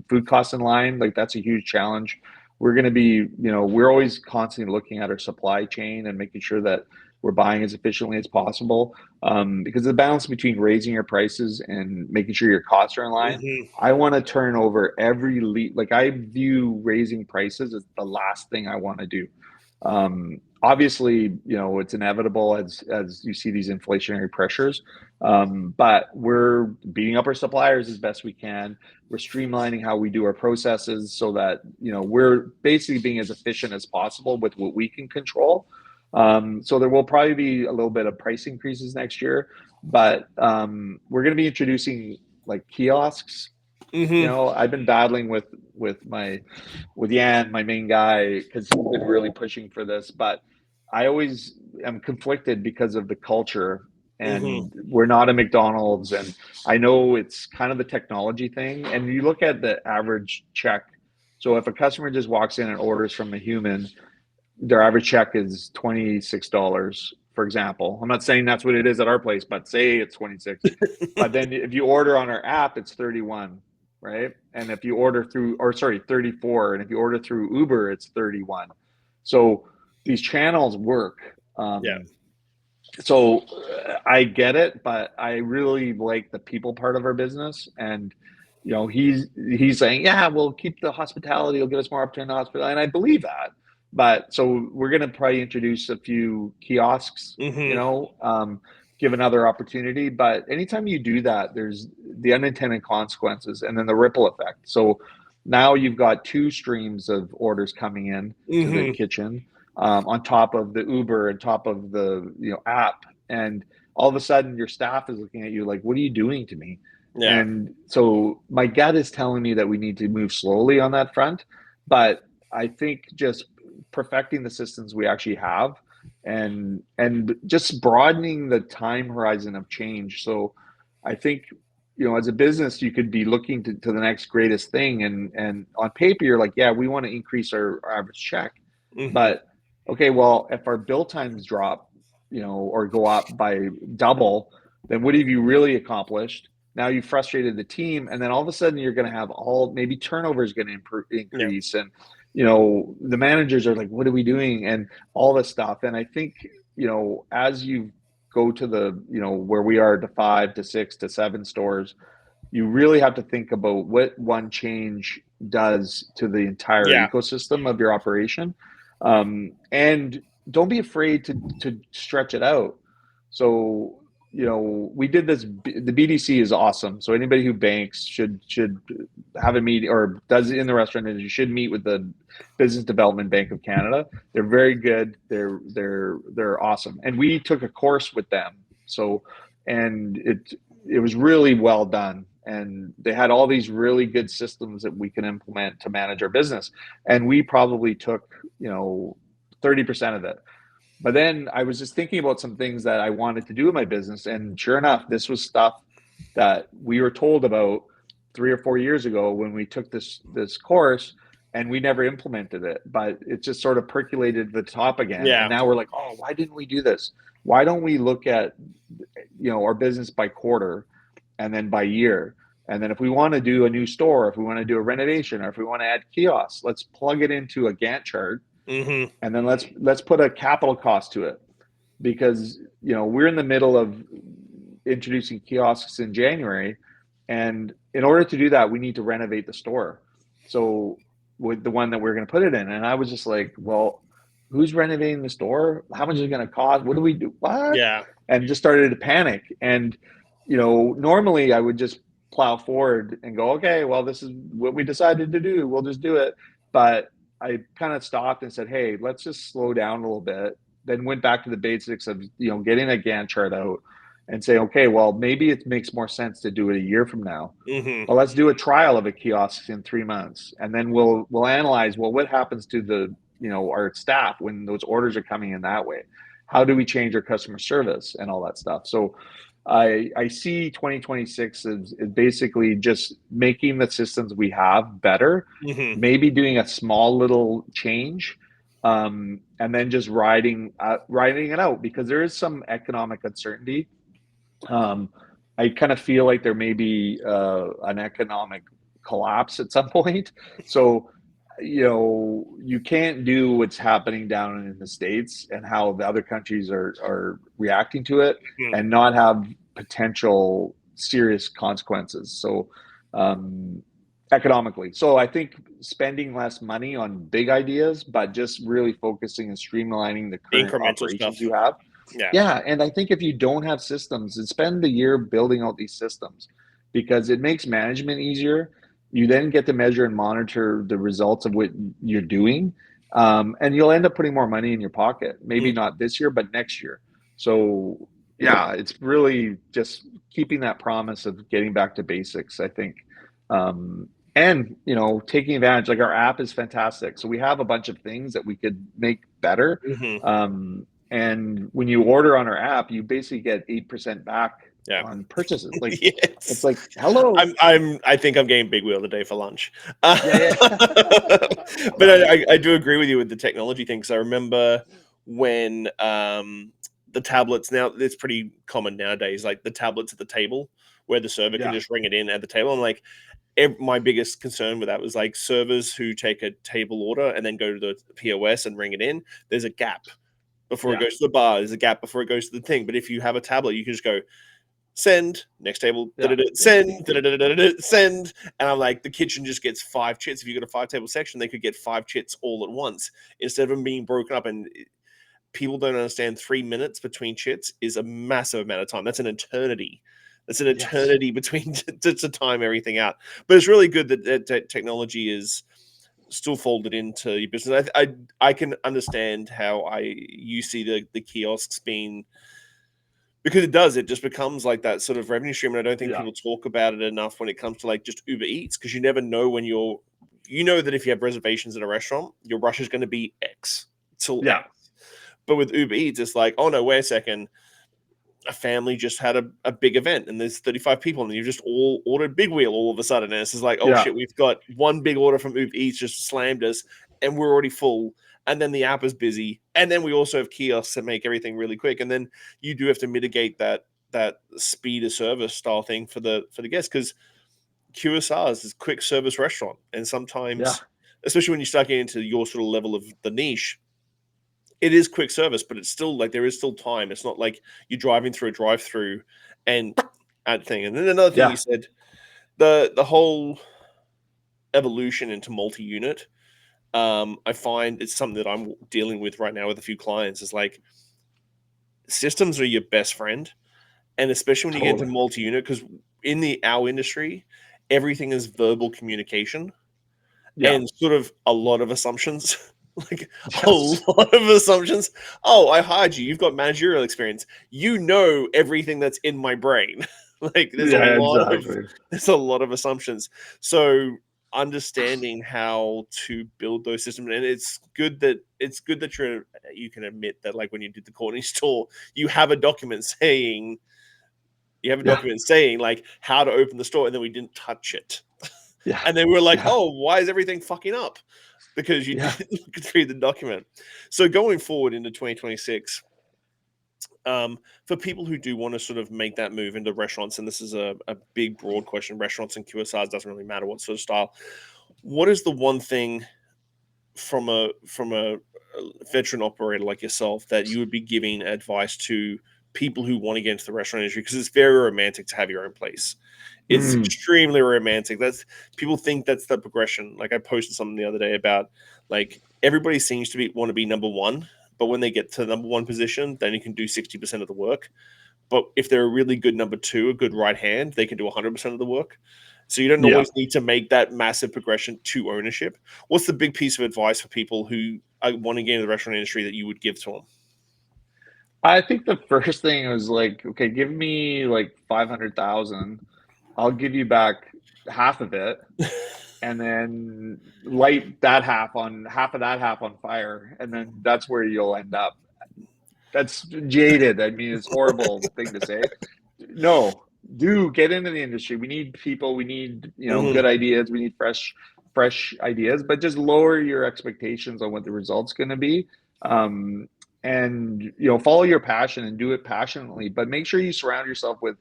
food costs in line, like that's a huge challenge. We're going to be, we're always constantly looking at our supply chain and making sure that we're buying as efficiently as possible. Because the balance between raising your prices and making sure your costs are in line, Hmm. I want to turn over every lead. Like I view raising prices as the last thing I want to do. Obviously, it's inevitable as you see these inflationary pressures. But we're beating up our suppliers as best we can. We're streamlining how we do our processes so that, we're basically being as efficient as possible with what we can control. So there will probably be a little bit of price increases next year, but we're going to be introducing like kiosks. Hmm. I've been battling with Yan, my main guy, because he's been really pushing for this. But I always am conflicted because of the culture, Hmm. and we're not a McDonald's, and I know it's kind of the technology thing. And you look at the average check. So if a customer just walks in and orders from a human, their average check is $26, for example. I'm not saying that's what it is at our place, but say it's 26. But then if you order on our app, it's 31, right? And if you order through, or sorry, 34. And if you order through Uber, it's 31. So these channels work. Yeah. So I get it, but I really like the people part of our business. And he's saying, yeah, we'll keep the hospitality, it'll give us more opportunity in the hospitality, and I believe that. But so we're going to probably introduce a few kiosks, Hmm. give another opportunity. But anytime you do that, there's the unintended consequences and then the ripple effect. So now you've got two streams of orders coming in to the Hmm. kitchen, on top of the Uber and top of the app, and all of a sudden your staff is looking at you like, "What are you doing to me?" Yeah. And so my gut is telling me that we need to move slowly on that front, but I think just perfecting the systems we actually have, and just broadening the time horizon of change. So I think as a business you could be looking to the next greatest thing, and on paper you're like, yeah, we want to increase our average check, Hmm. but okay, well, if our bill times drop, or go up by double, then what have you really accomplished? Now you've frustrated the team, and then all of a sudden you're going to have maybe turnover is going to Yeah. increase, and the managers are like, "What are we doing?" and all this stuff. And I think as you go to the where we are, to 5 to 6 to 7 stores, you really have to think about what one change does to the entire Yeah. ecosystem of your operation, and don't be afraid to stretch it out. So we did this. The BDC is awesome. So anybody who banks should have a meeting, or does it in the restaurant industry, should meet with the Business Development Bank of Canada. They're very good. They're awesome. And we took a course with them. So and it was really well done, and they had all these really good systems that we can implement to manage our business, and we probably took 30% of it. But then I was just thinking about some things that I wanted to do in my business, and sure enough, this was stuff that we were told about 3 or 4 years ago when we took this course, and we never implemented it. But it just sort of percolated to the top again, and Yeah. now we're like, oh, why didn't we do this? Why don't we look at our business by quarter, and then by year? And then if we want to do a new store, if we want to do a renovation, or if we want to add kiosks, let's plug it into a Gantt chart, Hmm. and then let's put a capital cost to it, because we're in the middle of introducing kiosks in January, and in order to do that we need to renovate the store, so with the one that we're going to put it in. And I was just like, well, who's renovating the store? How much is it going to cost? What do we do? What? Yeah. And just started to panic. And normally I would just plow forward and go, okay, well, this is what we decided to do, we'll just do it. But I kind of stopped and said, hey, let's just slow down a little bit. Then went back to the basics of getting a Gantt chart out, and say, okay, well, maybe it makes more sense to do it a year from now. Hmm. Well, let's do a trial of a kiosk in 3 months, and then we'll analyze. Well, what happens to our staff when those orders are coming in that way? How do we change our customer service and all that stuff? So, I see 2026 is basically just making the systems we have better, Hmm. maybe doing a small little change, and then just riding it out because there is some economic uncertainty. um, I kind of feel like there may be an economic collapse at some point. So, you can't do what's happening down in the States and how the other countries are reacting to it and not have potential serious consequences. So, um, economically. So I think spending less money on big ideas, but just really focusing and streamlining the current Incremental operations stuff. you have. Yeah. Yeah, and I think if you don't have systems, then spend the year building out these systems because it makes management easier. You then get to measure and monitor the results of what you're doing, and you'll end up putting more money in your pocket. Maybe Mm. not this year, but next year. So yeah, it's really just keeping that promise of getting back to basics, I think. And taking advantage, like our app is fantastic. So we have a bunch of things that we could make better. Hmm. And when you order on our app, you basically get 8% back Yeah. on purchases. Like it's Yes. like, hello. I think I'm getting big wheel today for lunch. Yeah, yeah. But I do agree with you with the technology thing because I remember when the tablets, now it's pretty common nowadays, like the tablets at the table where the server can Yeah. just ring it in at the table. I'm like, my biggest concern with that was like servers who take a table order and then go to the POS and ring it in. There's a gap before it Yeah. goes to the bar. There's a gap before it goes to the thing. But if you have a tablet, you can just go send next table, Yeah. send, send, and I'm like, the kitchen just gets 5 chits. If you got a 5 table section, they could get 5 chits all at once instead of them being broken up. And people don't understand 3 minutes between chits is a massive amount of time. That's an eternity. That's an Yes. eternity between to time everything out. But it's really good that technology is still folded into your business. I can understand how you see the kiosks being, because it just becomes like that sort of revenue stream. And I don't think Yeah. people talk about it enough when it comes to like just Uber Eats, because you never know when you know that if you have reservations at a restaurant, your rush is going to be X till Yeah. X. But with Uber Eats, it's like, oh no, wait a second. A family just had a big event and there's 35 people and you've just all ordered Big Wheel all of a sudden. And it's just like, oh Yeah. shit, we've got one big order from Uber Eats just slammed us and we're already full. And then the app is busy. And then we also have kiosks that make everything really quick. And then you do have to mitigate that speed of service style thing for the guests, because QSRs is quick service restaurant. And Yeah. sometimes, especially when you start getting into your sort of level of the niche, it is quick service, but it's still like there is still time. It's not like you're driving through a drive-through and that thing. And then another thing you Yeah. said, the whole evolution into multi-unit. I find it's something that I'm dealing with right now with a few clients. Is like systems are your best friend, and especially when you get into Totally. multi-unit, because in our industry, everything is verbal communication Yeah. and sort of a lot of assumptions. Like a Yes. lot of assumptions. Oh, I hired you. You've got managerial experience. You know everything that's in my brain. Like Yeah, exactly. there's a lot of assumptions. So understanding how to build those systems, and it's good that you can admit that, like when you did the Courtney store, you have a Yeah. document saying like how to open the store, and then we didn't touch it. Yeah. And then we're like, Yeah. oh, why is everything fucking up? Because you Yeah. didn't look through the document. So going forward into 2026, for people who do want to sort of make that move into restaurants, and this is a big, broad question, restaurants and QSRs, doesn't really matter what sort of style. What is the one thing from a veteran operator like yourself that you would be giving advice to people who want to get into the restaurant industry? Because it's very romantic to have your own place. It's Mm. extremely romantic. That's People think that's the progression. Like I posted something the other day about like everybody seems to want to be number one, but when they get to the number one position, then you can do 60% of the work. But if they're a really good number two, a good right hand, they can do 100% of the work. So you don't Yeah. always need to make that massive progression to ownership. What's the big piece of advice for people who want to get into the restaurant industry that you would give to them? I think the first thing was like, okay, give me like 500,000. I'll give you back half of it, and then light that half of that half on fire, and then that's where you'll end up. That's jaded. I mean, it's a horrible thing to say. No, do get into the industry. We need people. We need, Hmm. good ideas. We need fresh ideas. But just lower your expectations on what the result's going to be, um, and follow your passion and do it passionately. But make sure you surround yourself with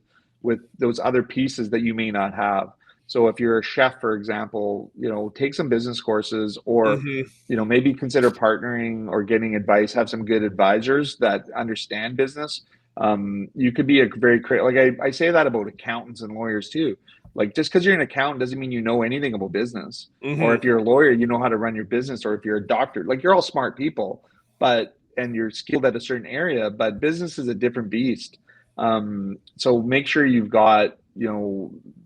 those other pieces that you may not have. So if you're a chef, for example, take some business courses, or Hmm. maybe consider partnering or getting advice. Have some good advisors that understand business. You could be a very like I say that about accountants and lawyers too. Like, just because you're an accountant doesn't mean you know anything about business. Or Hmm. if you're a lawyer, you know how to run your business. Or if you're a doctor, like, you're all smart people, and you're skilled at a certain area. But business is a different beast. So make sure you've got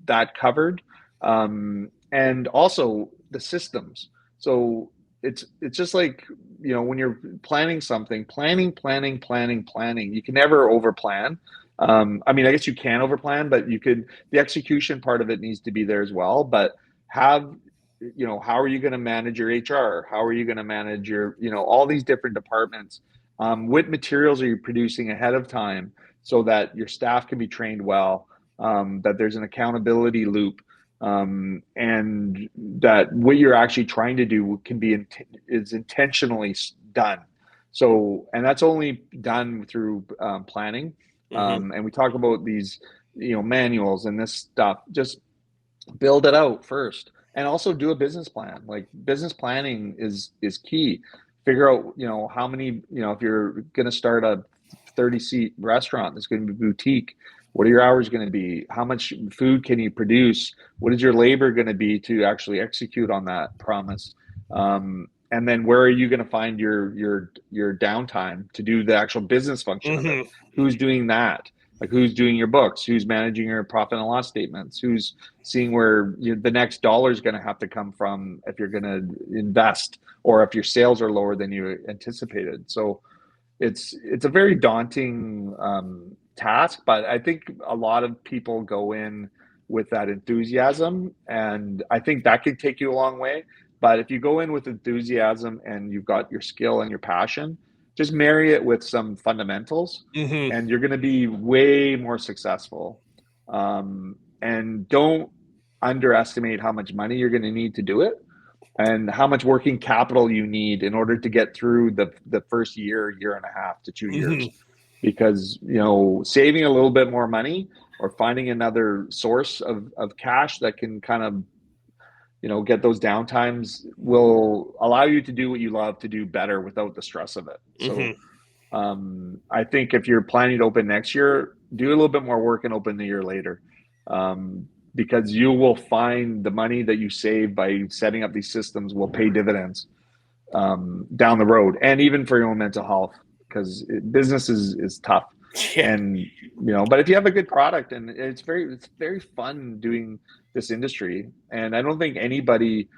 that covered, and also the systems. So it's just like, when you're planning something, planning. You can never over plan. I mean, I guess you can over plan, but the execution part of it needs to be there as well. But have, how are you going to manage your HR? How are you going to manage your, all these different departments? What materials are you producing ahead of time so that your staff can be trained well, that there's an accountability loop, and that what you're actually trying to do is intentionally done. So, and that's only done through planning. Hmm. And we talk about these, manuals and this stuff. Just build it out first, and also do a business plan. Like, business planning is key. Figure out, how many, if you're going to start a 30-seat restaurant that's going to be boutique, what are your hours going to be? How much food can you produce? What is your labor going to be to actually execute on that promise? And then where are you going to find your downtime to do the actual business function of it? Hmm. Who's doing that? Like, who's doing your books? Who's managing your profit and loss statements? Who's seeing where the next dollar is going to have to come from if you're going to invest, or if your sales are lower than you anticipated? So it's a very daunting task, but I think a lot of people go in with that enthusiasm, and I think that could take you a long way. But if you go in with enthusiasm and you've got your skill and your passion, just marry it with some fundamentals, Hmm. and you're going to be way more successful. And don't underestimate how much money you're going to need to do it, and how much working capital you need in order to get through the first year and a half to 2 years. Hmm. Because, saving a little bit more money, or finding another source of cash that can kind of, get those downtimes, will allow you to do what you love to do better without the stress of it. So, Hmm. I think if you're planning to open next year, do a little bit more work and open the year later. Because you will find the money that you save by setting up these systems will pay dividends down the road, and even for your own mental health, because business is tough. Yeah. And but if you have a good product, and it's very fun doing this industry. And I don't think anybody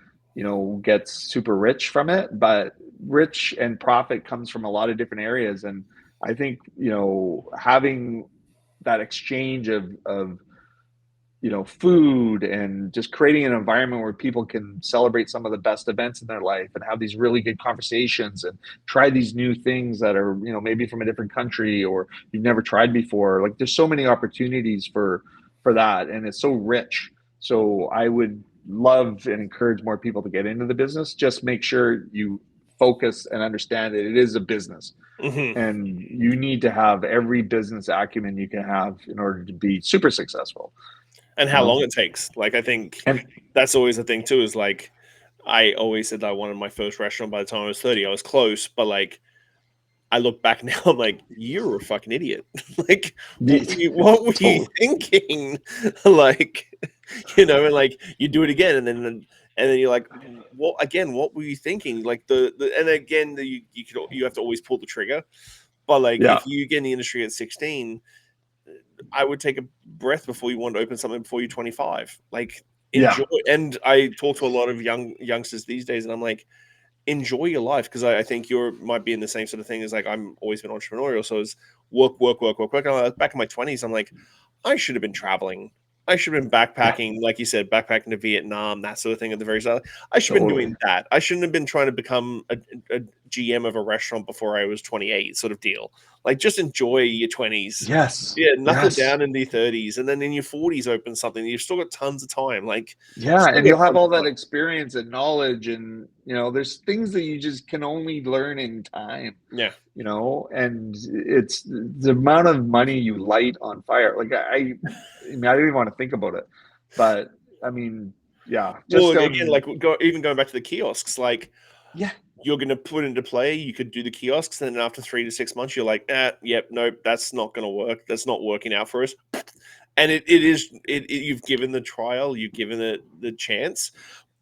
gets super rich from it, but rich and profit comes from a lot of different areas. And I think having that exchange of food, and just creating an environment where people can celebrate some of the best events in their life, and have these really good conversations, and try these new things that are, maybe from a different country, or you've never tried before. Like, there's so many opportunities for that, and it's so rich. So I would love and encourage more people to get into the business. Just make sure you focus and understand that it is a business, Hmm. and you need to have every business acumen you can have in order to be super successful. And how long it takes. Like, I think And that's always the thing too. Is like, I always said that I wanted my first restaurant by the time I was 30. I was close, but like, I look back now, I'm like, you're a fucking idiot. Like, what were you totally. thinking? Like, and like you do it again, and then you're like, what again? What were you thinking? Like and again, you have to always pull the trigger. But like, Yeah. if you get in the industry at 16, I would take a breath before you want to open something before you're 25. Like, Yeah. enjoy. And I talk to a lot of youngsters these days, and I'm like, enjoy your life, because I think you might be in the same sort of thing as like I'm always been entrepreneurial, so it's work, work, work, work, work. And I look back in my 20s, I'm like, I should have been traveling. I should have been Yeah, backpacking, like you said, backpacking to Vietnam, that sort of thing at the very start. I should have been totally. doing that. I shouldn't have been trying to become a GM of a restaurant before I was 28, sort of deal. Like, just enjoy your 20s. Yes, Yeah, knuckle yes. down in your 30s, and then in your 40s, open something. You've still got tons of time. Like, Yeah, still and got you'll have tons all of that time. experience and knowledge, and there's things that you just can only learn in time. Yeah. And it's the amount of money you light on fire. Like I mean, I don't even want to think about it, but I mean, yeah, Well, just again, like even going back to the kiosks, like yeah, you're going to put into play, you could do the kiosks, and then after 3 to 6 months, you're like, yep, nope, that's not going to work. That's not working out for us. And you've given the trial, you've given it the chance,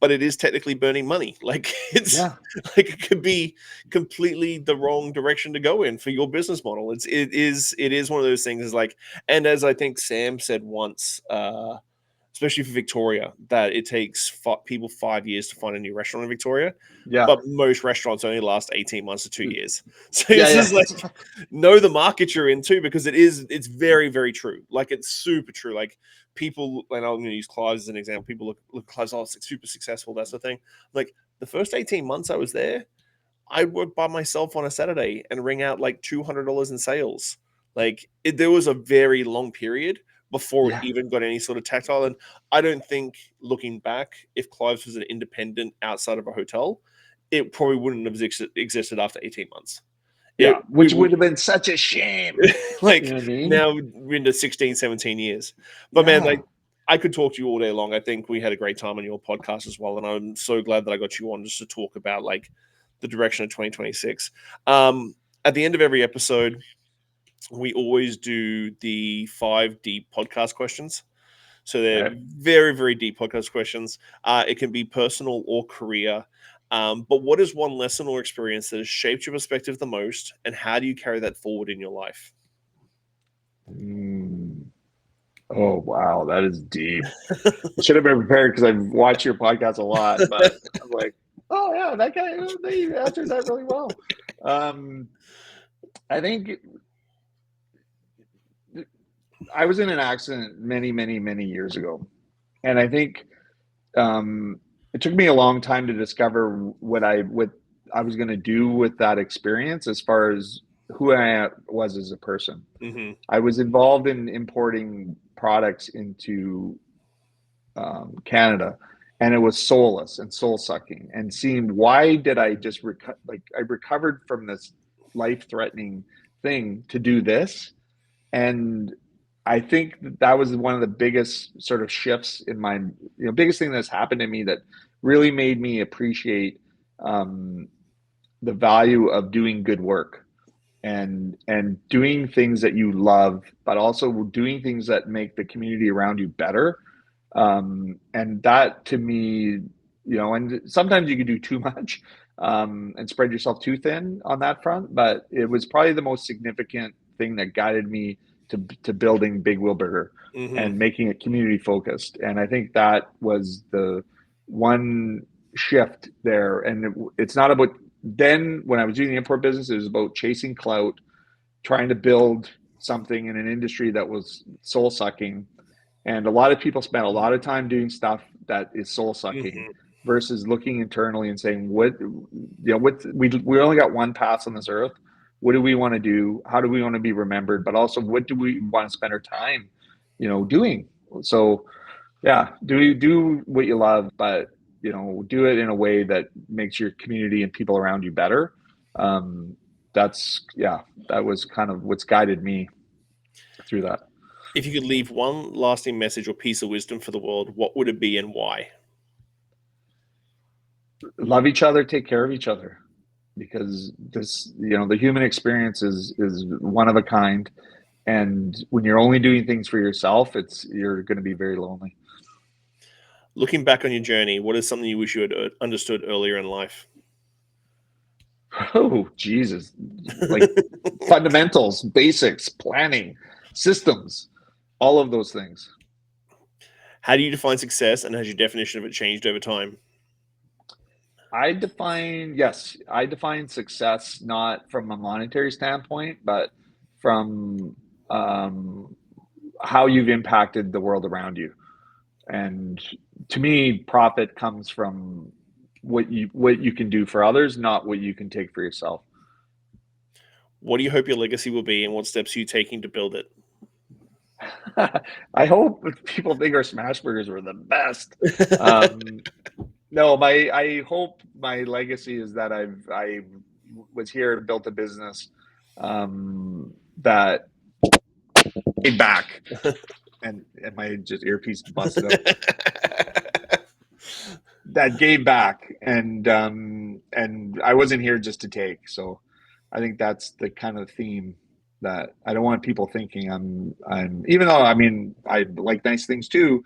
but it is technically burning money. Like, it's yeah, like it could be completely the wrong direction to go in for your business model. It is one of those things. Is like, and as I think Sam said once, especially for Victoria, that it takes people 5 years to find a new restaurant in Victoria, yeah, but most restaurants only last 18 months to 2 years. So yeah, this is like, yeah. know the market you're into, because it's very, very true. Like, it's super true. Like, people, and I'm going to use Clive as an example. People look Clive's, oh, it's super successful. That's the thing. Like, the first 18 months I was there, I worked by myself on a Saturday and ring out like $200 in sales. Like, there was a very long period before it Yeah. even got any sort of tactile. And I don't think, looking back, if Clive's was an independent outside of a hotel, it probably wouldn't have existed after 18 months. Yeah, We which would, would have been such a shame. You know like, what I mean? now we're into 16, 17 years. But man, Yeah. like, I could talk to you all day long. I think we had a great time on your podcast as well. And I'm so glad that I got you on just to talk about like the direction of 2026. At the end of every episode, we always do the 5 deep podcast questions. So they're Okay. very, very deep podcast questions. It can be personal or career. But what is one lesson or experience that has shaped your perspective the most, and how do you carry that forward in your life? Mm. Oh wow, that is deep. I should have been prepared because I've watched your podcast a lot, but I'm like, oh yeah, that guy, they answered that really well. Um, I think I was in an accident many, many, many years ago, and I think it took me a long time to discover what I was going to do with that experience as far as who I was as a person. Hmm. I was involved in importing products into Canada, and it was soulless and soul sucking. And seeing why did I just like I recovered from this life threatening thing to do this, and I think that was one of the biggest sort of shifts in my biggest thing that's happened to me that really made me appreciate um, the value of doing good work and doing things that you love, but also doing things that make the community around you better. And that to me, and sometimes you can do too much and spread yourself too thin on that front, but it was probably the most significant thing that guided me to building Big Wheel Burger Hmm. and making it community focused. And I think that was the one shift there. And it's not about then when I was doing the import business, it was about chasing clout, trying to build something in an industry that was soul sucking. And a lot of people spend a lot of time doing stuff that is soul sucking Hmm. versus looking internally and saying, what we only got one pass on this earth. What do we want to do? How do we want to be remembered? But also, what do we want to spend our time, doing? So, yeah, do what you love, but do it in a way that makes your community and people around you better. Um, that was kind of what's guided me through that. If you could leave one lasting message or piece of wisdom for the world, what would it be and why? Love each other, take care of each other, because the human experience is one of a kind, and when you're only doing things for yourself, you're going to be very lonely. Looking back on your journey, what is something you wish you had understood earlier in life? Oh, Jesus. Like fundamentals, basics, planning, systems, all of those things. How do you define success, and has your definition of it changed over time? I define success not from a monetary standpoint, but from um, how you've impacted the world around you. And to me, profit comes from what you can do for others, not what you can take for yourself. What do you hope your legacy will be, and what steps are you taking to build it? I hope people think our smash burgers were the best. Um, no, I hope my legacy is that I was here and built a business that paid back, and my just earpiece busted out, that gave back, and I wasn't here just to take. So I think that's the kind of theme that I don't want people thinking I'm even though I mean I like nice things too,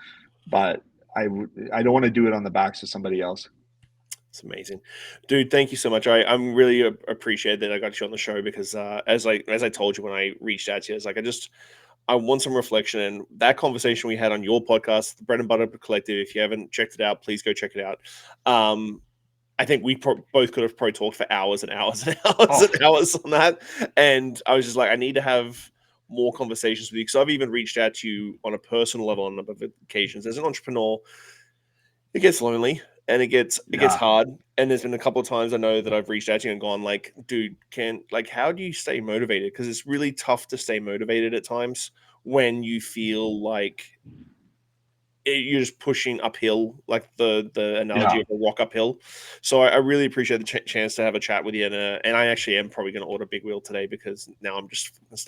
but I don't want to do it on the backs of somebody else. It's amazing, dude. Thank you so much. I'm really appreciate that I got you on the show because as I told you when I reached out to you, it's like I want some reflection, and that conversation we had on your podcast, the Bread and Butter Collective. If you haven't checked it out, please go check it out. I think we both could have probably talked for hours and hours and hours and hours on that. And I was just like, I need to have more conversations with you because I've even reached out to you on a personal level on a number of occasions. As an entrepreneur, it gets lonely and it gets hard. And there's been a couple of times I know that I've reached out to you and gone like, dude, how do you stay motivated? Because it's really tough to stay motivated at times when you feel like you're just pushing uphill, like the analogy of a rock uphill. So I really appreciate the chance to have a chat with you, and I actually am probably going to order Big Wheel today because now I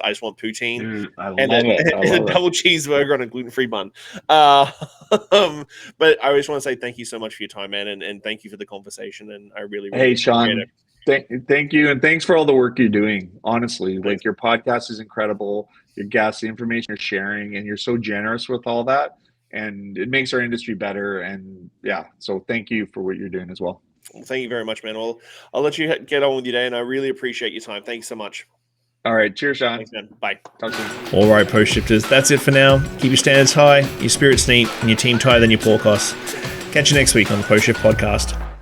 just want poutine. Dude, I love and a double cheeseburger on a gluten-free bun. But I just want to say thank you so much for your time, man, and thank you for the conversation. And I really Hey, Shawn, thank you, and thanks for all the work you're doing. Honestly, like your podcast is incredible. Your guests, the information you're sharing, and you're so generous with all that. And it makes our industry better. And yeah, so thank you for what you're doing as well. Well, thank you very much, man. Well, I'll let you get on with your day, and I really appreciate your time. Thanks so much. All right. Cheers, Shawn. Thanks, man. Bye. Talk soon. All right, Post Shifters, that's it for now. Keep your standards high, your spirits neat, and your team tighter than your pork costs. Catch you next week on the Post Shift Podcast.